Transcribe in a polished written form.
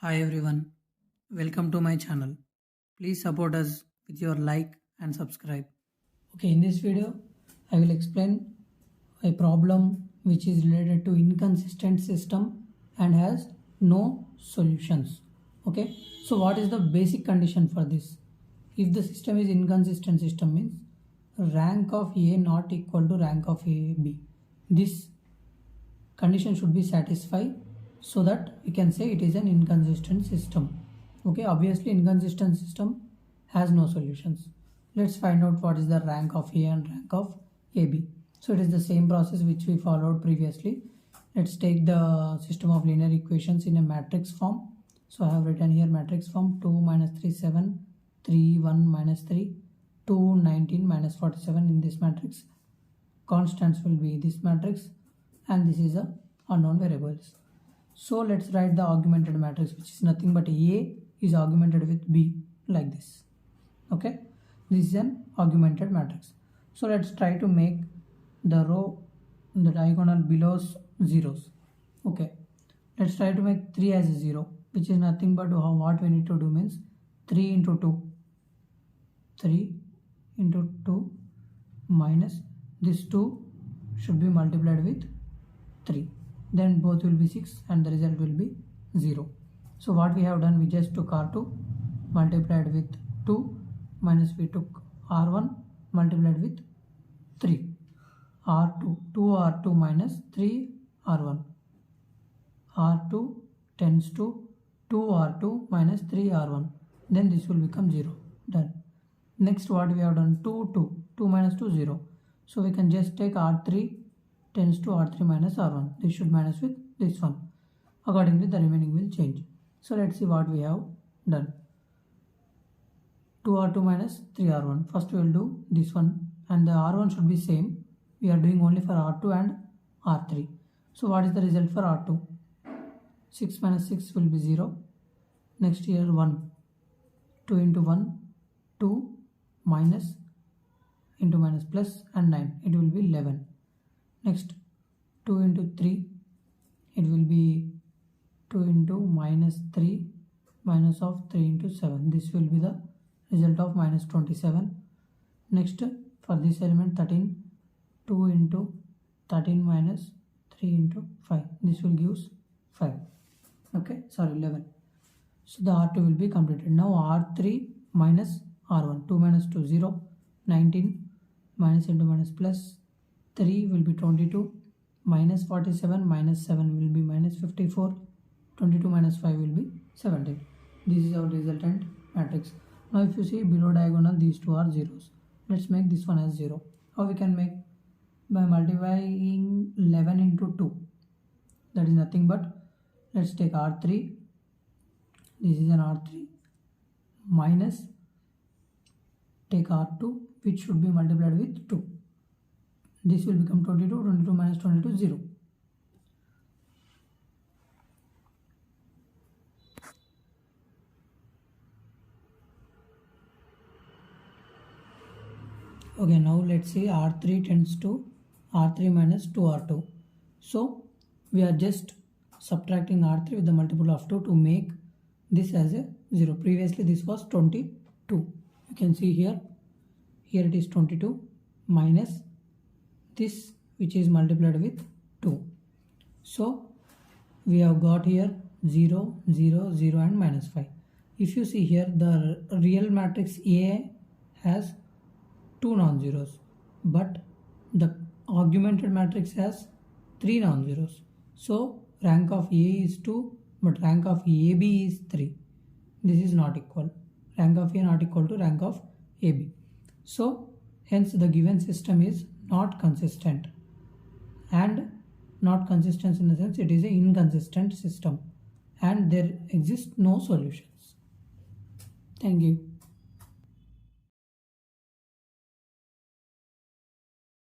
Hi everyone, welcome to my channel. Please support us with your like and subscribe. Okay, in this video, I will explain a problem which is related to inconsistent system and has no solutions. Okay, so what is the basic condition for this? If the system is inconsistent system means rank of A not equal to rank of AB. This condition should be satisfied so that we can say it is an inconsistent system. Okay, obviously inconsistent system has no solutions. Let's find out what is the rank of A and rank of AB. So it is the same process which we followed previously. Let's take the system of linear equations in a matrix form. So I have written here matrix form 2 minus 3 7 3 1 minus 3 2 19 minus 47. In this matrix constants will be this matrix and this is the unknown variables. So let's write the augmented matrix, which is nothing but A is augmented with B like this. Okay, this is an augmented matrix. So let's try to make the row, the diagonal below zeros. Okay, let's try to make 3 as a 0, which is nothing but what we need to do means 3 into 2 3 into 2 minus this 2 should be multiplied with 3, then both will be 6 and the result will be 0. So what we have done, we just took R2 multiplied with 2 minus we took R1 multiplied with 3. R2 2R2 minus 3R1. R2 tends to 2R2 minus 3R1. Then this will become 0. Done. Next what we have done, 2 minus 2 0. So we can just take R3 tends to R3 minus R1. This should minus with this one. Accordingly, the remaining will change. So let's see what we have done. 2R2 minus 3R1. First we will do this one and the R1 should be same. We are doing only for R2 and R3. So what is the result for R2? 6 minus 6 will be 0. Next here 1. 2 into 1, 2 minus into minus plus and 9. It will be 11. Next 2 into 3, it will be 2 into minus 3 minus of 3 into 7. This will be the result of minus 27. Next for this element 13, 2 into 13 minus 3 into 5. This will give 5. Okay, sorry 11. So the R2 will be completed. Now R3 minus R1. 2 minus 2 0, 19 minus into minus plus 3 will be 22, minus 47 minus 7 will be minus 54, 22 minus 5 will be 17. This is our resultant matrix. Now if you see below diagonal, these two are zeros. Let's make this one as 0. How we can make? By multiplying 11 into 2. That is nothing but, let's take R3. This is an R3 minus take R2, which should be multiplied with 2. This will become 22, 22 minus 22, 0. Okay, now let's see R3 tends to R3 minus 2R2. So we are just subtracting R3 with the multiple of 2 to make this as a 0. Previously this was 22. You can see here it is 22 minus this which is multiplied with 2. So we have got here 0, 0, 0 and minus 5. If you see here, the real matrix A has 2 non-zeros, but the augmented matrix has 3 non-zeros. So rank of A is 2, but rank of AB is 3. This is not equal. Rank of A not equal to rank of AB. So hence the given system is not consistent, and not consistent in the sense it is an inconsistent system and there exists no solutions. Thank you.